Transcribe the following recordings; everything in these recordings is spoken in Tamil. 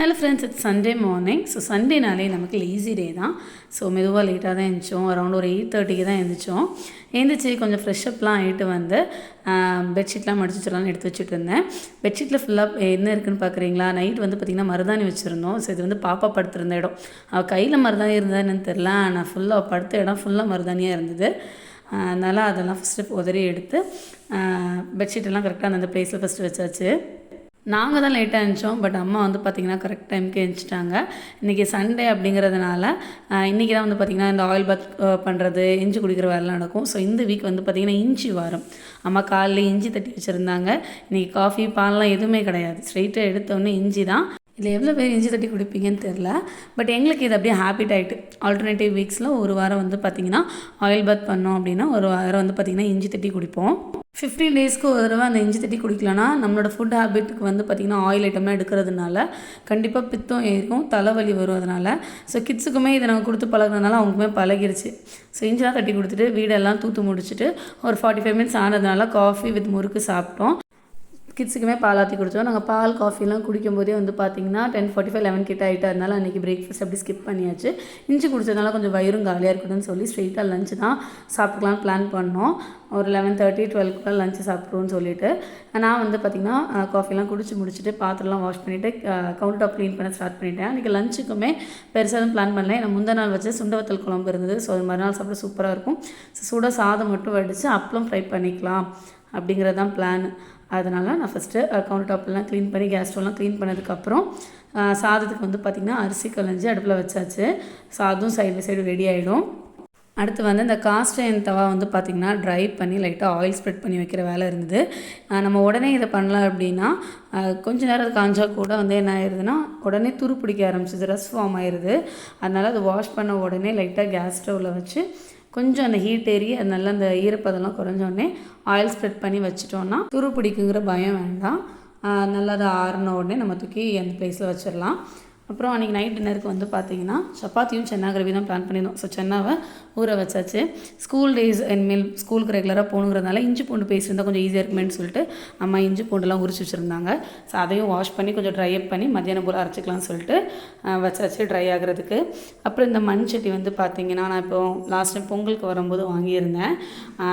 Hello friends, it's Sunday morning. So சண்டேனாலே நமக்கு லேசி டே தான். ஸோ மெதுவாக லேட்டாக தான் எழுந்திரிச்சோம். அரௌண்ட் ஒரு 8:30க்கு தான் எழுந்திரிச்சோம். எழுந்திரிச்சி கொஞ்சம் ஃப்ரெஷ்அப்லாம் ஆகிட்டு வந்து பெட்ஷீட்லாம் மடிச்சு வச்சிடலாம்னு எடுத்து வச்சுட்டு இருந்தேன். பெட்ஷீட்டில் ஃபுல்லாக என்ன இருக்குதுன்னு பார்க்குறீங்களா? நைட் வந்து பார்த்திங்கன்னா மருதாணி வச்சுருந்தோம். ஸோ இது வந்து பாப்பா படுத்திருந்த இடம். அவள் கையில் மருதாணி இருந்தால் என்னன்னு தெரில, ஆனால் ஃபுல்லாக படுத்த இடம் ஃபுல்லாக மருதாணியாக இருந்தது. அதனால் அதெல்லாம் ஃபஸ்ட்டு உதறி எடுத்து பெட்ஷீட்டெல்லாம் கரெக்டாக அந்த ப்ளேஸில் ஃபஸ்ட்டு வச்சாச்சு. நாங்கள் தான் லேட்டாக எழுந்திரிச்சோம். பட் அம்மா வந்து பார்த்திங்கன்னா கரெக்ட் டைமுக்கு எழுந்திரிச்சிட்டாங்க. இன்றைக்கி சண்டே அப்படிங்கிறதுனால இன்றைக்கி தான் வந்து பார்த்திங்கன்னா இந்த ஆயில் பாத் பண்ணுறது, இஞ்சி குடிக்கிற வேலைலாம் நடக்கும். ஸோ இந்த வீக் வந்து பார்த்திங்கன்னா இஞ்சி வாரம். அம்மா காலையில் இஞ்சி தட்டி வச்சுருந்தாங்க. இன்றைக்கி காஃபி பால்லாம் எதுவுமே கிடையாது. ஸ்ட்ரெயிட்டாக எடுத்தோடனே இஞ்சி தான். இதில் எவ்வளோ பேர் இஞ்சி தட்டி குடிப்பீங்கன்னு தெரில. பட் எங்களுக்கு இது அப்படியே ஹேபிட் ஆகிட்டு. ஆல்டர்னேட்டிவ் வீக்ஸில் ஒரு வாரம் வந்து பார்த்திங்கன்னா ஆயில் பாத் பண்ணோம் அப்படின்னா ஒரு வாரம் வந்து பார்த்திங்கன்னா இஞ்சி தட்டி குடிப்போம். 15 டேஸ்க்கு ஒரு தடவை அந்த இஞ்சி தட்டி குடிக்கலன்னா நம்மளோட ஃபுட் ஹேபிட்டுக்கு வந்து பார்த்திங்கன்னா ஆயில் ஐட்டம்லாம் எடுக்கிறதுனால கண்டிப்பாக பித்தம் ஏறும், தலைவலி வரும். அதனால் ஸோ கிட்ஸுக்குமே இதை நாங்கள் கொடுத்து பழகிறதுனால அவங்களுக்குமே பழகிருச்சு. ஸோ இஞ்சிலாம் தட்டி கொடுத்துட்டு வீடெல்லாம் தூத்து முடிச்சுட்டு ஒரு 45 மினிட்ஸ் ஆனதுனால காஃபி வித் முறுக்கு சாப்பிட்டோம். கிட்ஸுக்குமே பால் ஆற்றி குடித்தோம். நாங்கள் பால் காஃபிலாம் குடிக்கும்போதே வந்து பார்த்திங்கன்னா 10:45 11 கிட்ட ஆகிட்டா. அதனால அன்றைக்கி பிரேக்ஃபாஸ்ட் அப்படி ஸ்கிப் பண்ணியாச்சு. இஞ்சி குடித்ததுனால கொஞ்சம் வயிறும் காலியாக இருக்கணும்னு சொல்லி ஸ்ட்ரெயிட்டாக லஞ்சு தான் சாப்பிட்டுக்கலான்னு பிளான் பண்ணோம். ஒரு 11:30 12க்குள்ள லஞ்சு சாப்பிட்ருவோன்னு சொல்லிவிட்டு நான் வந்து பார்த்திங்கன்னா காஃபிலாம் குடிச்சு முடிச்சுட்டு பாத்திரம்லாம் வாஷ் பண்ணிவிட்டு கவுண்டர் டாப் க்ளீன் பண்ண ஸ்டார்ட் பண்ணிட்டேன். அன்றைக்கி லஞ்சுக்குமே பெருசாக பிளான் பண்ணல. நான் முந்தின நாள் வச்சு சுண்டவத்தல் குழம்பு இருந்தது. ஸோ அது மறுநாள் சாப்பிட சூப்பராக இருக்கும். ஸோ சூடாக சாதம் மட்டும் வடித்து அப்பளம் ஃப்ரை பண்ணிக்கலாம் அப்படிங்கிறது தான் பிளான். அதனால் நான் ஃபஸ்ட்டு கவுண்டர் டாப்லாம் க்ளீன் பண்ணி கேஸ் ஸ்டவ்லாம் க்ளீன் பண்ணதுக்கப்புறம் சாதத்துக்கு வந்து பார்த்திங்கன்னா அரிசி களைஞ்சி அடுப்பில் வச்சாச்சு. சாதம் சைடு பை சைடு ரெடி ஆகிடும். அடுத்து வந்து இந்த காஸ்ட் அயர்ன் தவா வந்து பார்த்திங்கன்னா ட்ரை பண்ணி லைட்டாக ஆயில் ஸ்ப்ரெட் பண்ணி வைக்கிற வேலை இருந்தது. நம்ம உடனே இதை பண்ணலாம் அப்படின்னா கொஞ்சம் நேரம் அது காஞ்சா கூட வந்து என்ன ஆயிடுதுன்னா உடனே துரு பிடிக்க ஆரம்பிச்சிது, ரஸ் ஃபார்ம் ஆயிடுது. அதனால் அது வாஷ் பண்ண உடனே லைட்டாக கேஸ் ஸ்டவ்வில் வச்சு கொஞ்சம் அந்த ஹீட் ஏறி அது நல்லா அந்த ஈரப்பதெல்லாம் குறைஞ்சோடனே ஆயில் ஸ்ப்ரெட் பண்ணி வச்சிட்டோன்னா துரு பிடிக்குங்கிற பயம் வேண்டாம். நல்லா அதை ஆறின உடனே நம்ம தூக்கி அந்த ப்ளேஸில் வச்சிடலாம். அப்புறம் அன்றைக்கி நைட் டின்னருக்கு வந்து பார்த்திங்கன்னா சப்பாத்தியும் சென்னா கிரேவி தான் பிளான் பண்ணியிருந்தோம். ஸோ சென்னாவை ஊற வச்சாச்சு. ஸ்கூல் டேஸ் இனிமேல் ஸ்கூலுக்கு ரெகுலராக போகணுங்கிறதுனால இஞ்சி பூண்டு பேஸ்ட் இருந்தால் கொஞ்சம் ஈஸியாக இருக்குமேன்னு சொல்லிட்டு அம்மா இஞ்சி பூண்டுலாம் உரிச்சு வச்சுருந்தாங்க. ஸோ அதையும் வாஷ் பண்ணி கொஞ்சம் ட்ரை அப் பண்ணி மத்தியானம் போல் அரைச்சிக்கலாம்னு சொல்லிட்டு வச்சாச்சு ட்ரை ஆகிறதுக்கு. அப்புறம் இந்த மண் சட்டி வந்து பார்த்திங்கன்னா நான் இப்போ லாஸ்ட் டைம் பொங்கலுக்கு வரும்போது வாங்கியிருந்தேன்.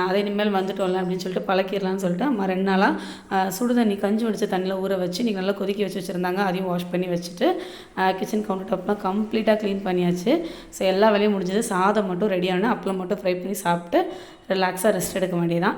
அதை இனிமேல் வந்துட்டோம்ல அப்படின்னு சொல்லிட்டு பழக்கிடலான்னு சொல்லிட்டு அம்மா 2 நாளாக சுடு தண்ணி கஞ்சி வடித்த தண்ணியில் ஊற வச்சு இன்றைக்கி நல்லா கொதிக்க வச்சு வச்சுருந்தாங்க. அதையும் வாஷ் பண்ணி வச்சுட்டு கிச்சன் கவுண்டர் டாப்லாம் கம்ப்ளீட்டாக க்ளீன் பண்ணியாச்சு. ஸோ எல்லா வேலையும் முடிஞ்சது. சாதம் மட்டும் ரெடியான அப்பளம் மட்டும் ஃப்ரை பண்ணி சாப்பிட்டு ரிலாக்ஸாக ரெஸ்ட் எடுக்க வேண்டியதான்.